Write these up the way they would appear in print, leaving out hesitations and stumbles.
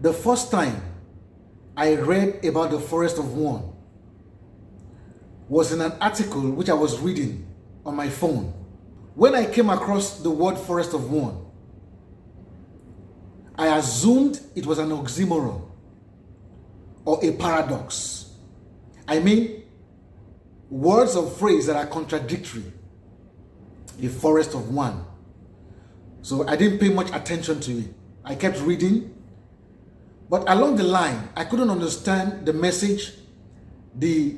The first time I read about the Forest of One was in an article which I was reading on my phone. When I came across the word Forest of One, I assumed it was an oxymoron or a paradox. I mean, words or phrases that are contradictory. A forest of one. So I didn't pay much attention to it. I kept reading, but along the line, I couldn't understand the message the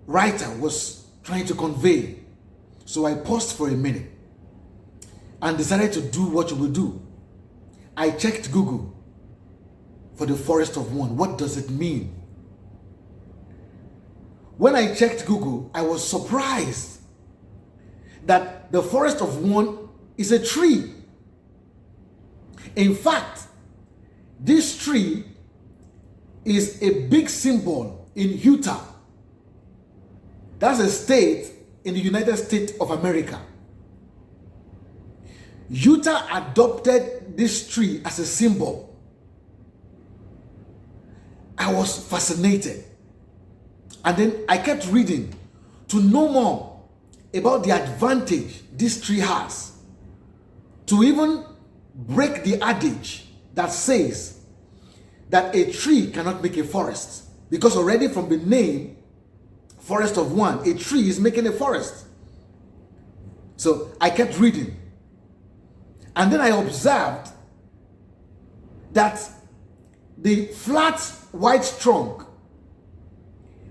writer was trying to convey. So I paused for a minute and decided to do what you will do. I checked Google for the Forest of One. What does it mean? When I checked Google, I was surprised that the Forest of One is a tree. In fact, this tree is a big symbol in Utah. That's a state in the United States of America. Utah adopted this tree as a symbol. I was fascinated. And then I kept reading to know more about the advantage this tree has, to even break the adage that says that a tree cannot make a forest, because already from the name Forest of One, a tree is making a forest. So I kept reading, and then I observed that the flat white trunk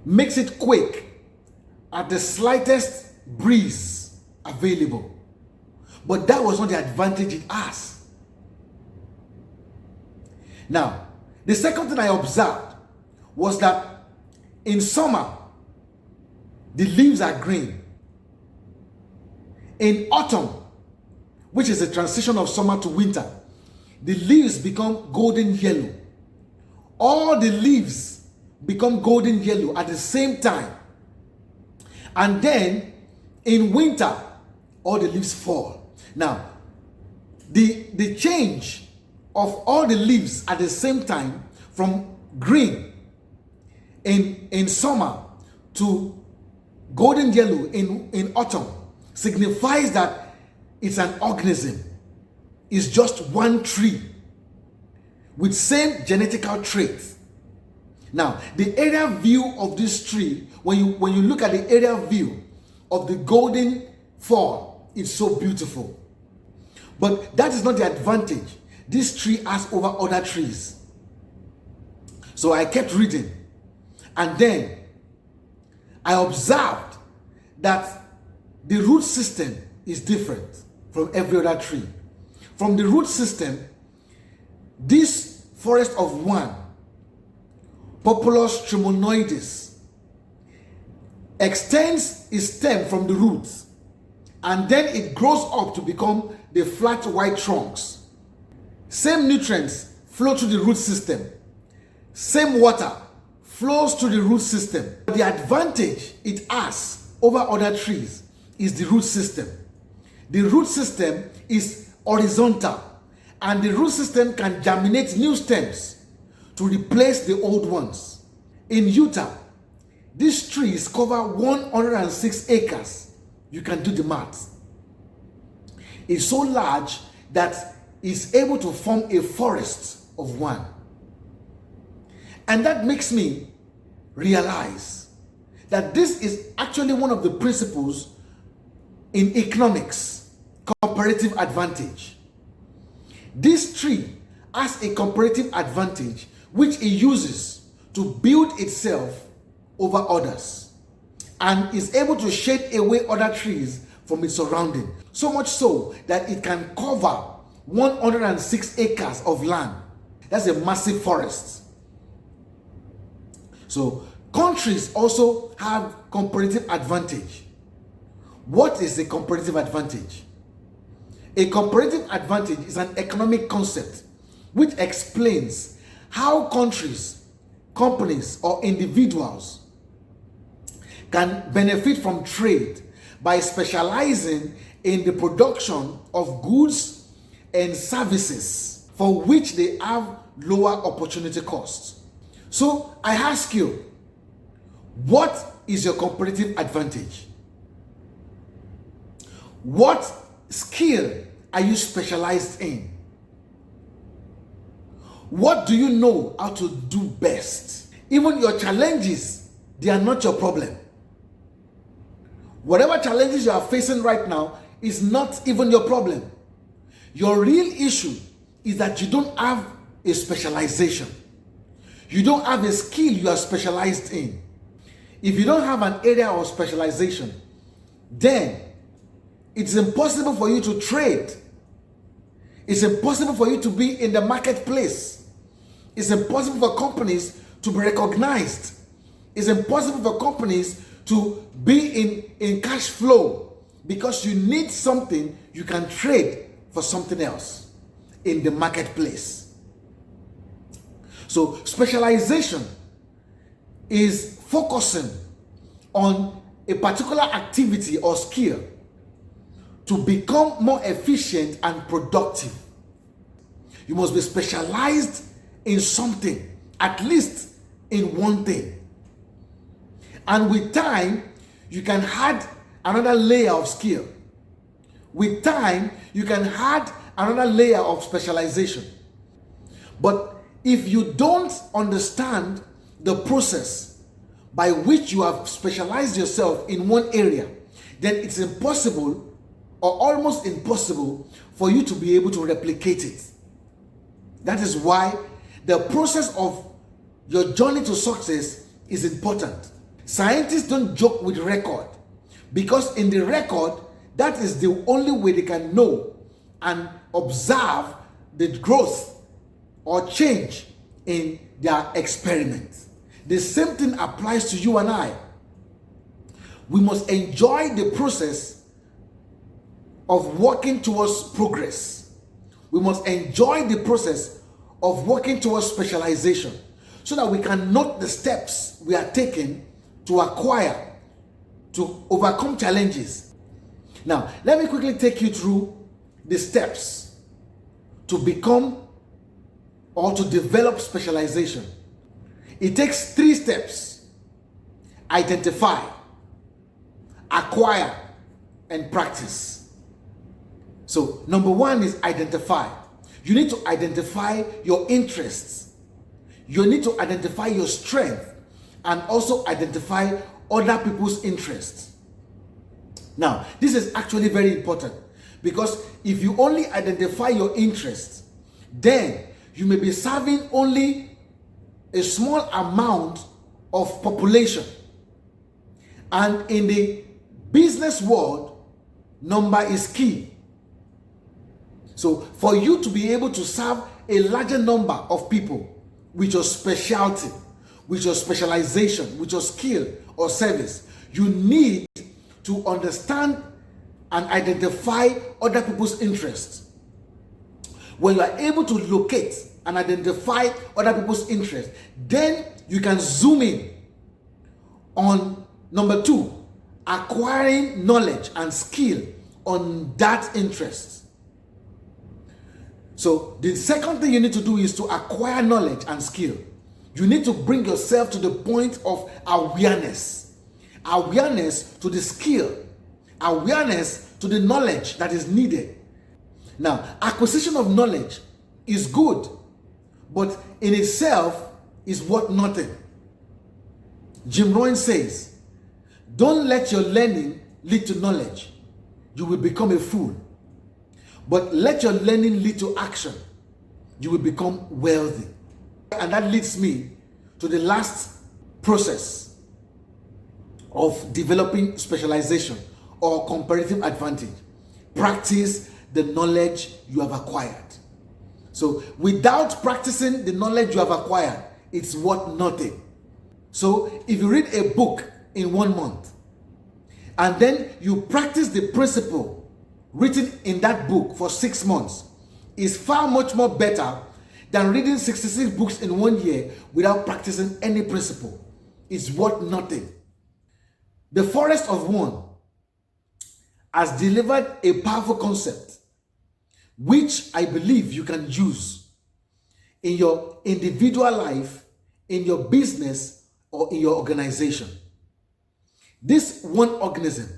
makes it quake at the slightest breeze available. But that was not the advantage it has. Now, the second thing I observed was that in summer, the leaves are green. In autumn, which is the transition of summer to winter, the leaves become golden yellow. All the leaves become golden yellow at the same time. And then in winter, all the leaves fall. Now, the change of all the leaves at the same time from green in summer to golden yellow in autumn signifies that it's an organism. It's just one tree with same genetical traits. Now, the aerial view of this tree, when you look at the aerial view of the golden fall, it's so beautiful. But that is not the advantage this tree has over other trees. So I kept reading, and then I observed that the root system is different from every other tree. From the root system, this Forest of One, Populus Tremuloides, extends its stem from the roots, and then it grows up to become the flat white trunks. Same nutrients flow through the root system. Same water flows through the root system. The advantage it has over other trees is the root system. The root system is horizontal, and the root system can germinate new stems to replace the old ones. In Utah, these trees cover 106 acres. You can do the math. It's so large that it's able to form a forest of one. And that makes me realize that this is actually one of the principles in economics, comparative advantage. This tree has a comparative advantage which it uses to build itself over others, and is able to shade away other trees from its surrounding, so much so that it can cover 106 acres of land. That's a massive forest. So countries also have comparative advantage. What is a comparative advantage? A comparative advantage is an economic concept which explains how countries, companies, or individuals can benefit from trade by specializing in the production of goods and services. for which they have lower opportunity costs. So I ask you, what is your comparative advantage? What skill are you specialized in? What do you know how to do best? Even your challenges, they are not your problem. Whatever challenges you are facing right now is not even your problem. Your real issue is that you don't have a specialization. You don't have a skill you are specialized in. If you don't have an area of specialization, then it's impossible for you to trade. It's impossible for you to be in the marketplace. It's impossible for companies to be recognized. It's impossible for companies to be in cash flow, because you need something you can trade for something else in the marketplace. So specialization is focusing on a particular activity or skill to become more efficient and productive. You must be specialized in something, at least in one thing. And with time, you can add another layer of skill. With time, you can add another layer of specialization. But if you don't understand the process by which you have specialized yourself in one area, then it's impossible or almost impossible for you to be able to replicate it. That is why the process of your journey to success is important. Scientists don't joke with record, because in the record, that is the only way they can know and observe the growth or change in their experiment. The same thing applies to you and I. We must enjoy the process of working towards progress. We must enjoy the process of working towards specialization, so that we can note the steps we are taking to acquire, to overcome challenges. Now, let me quickly take you through the steps to become or to develop specialization. It takes 3 steps: identify, acquire, and practice. So, number 1 is identify. You need to identify your interests. You need to identify your strength, and also identify other people's interests. Now, this is actually very important, because if you only identify your interests, then you may be serving only a small amount of population. And in the business world, number is key. So for you to be able to serve a larger number of people with your specialty, with your specialization, with your skill or service, you need to understand and identify other people's interests. When you are able to locate and identify other people's interests, then you can zoom in on number 2, acquiring knowledge and skill on that interest. So the second thing you need to do is to acquire knowledge and skill. You need to bring yourself to the point of awareness. Awareness to the skill. Awareness to the knowledge that is needed. Now, acquisition of knowledge is good, but in itself is worth nothing. Jim Rohn says, don't let your learning lead to knowledge. You will become a fool. But let your learning lead to action. You will become wealthy. And that leads me to the last process of developing specialization or comparative advantage. Practice the knowledge you have acquired. So without practicing the knowledge you have acquired, it's worth nothing. So if you read a book in 1 month, and then you practice the principle written in that book for 6 months, is far much more better than reading 66 books in 1 year without practicing any principle. It's worth nothing. The Forest of One has delivered a powerful concept, which I believe you can use in your individual life, in your business, or in your organization. This one organism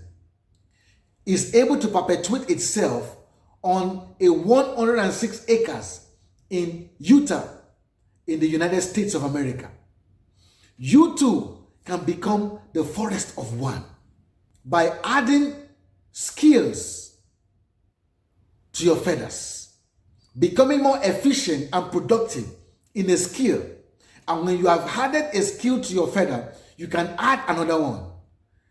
is able to perpetuate itself on a 106 acres in Utah in the United States of America. You too can become the forest of one by adding skills to your feathers, becoming more efficient and productive in a skill. And when you have added a skill to your feather, you can add another one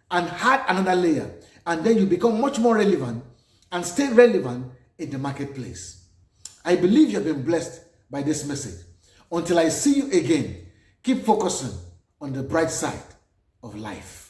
and add another layer, and then you become much more relevant and stay relevant in the marketplace. I believe you have been blessed by this message. Until I see you again, keep focusing on the bright side of life.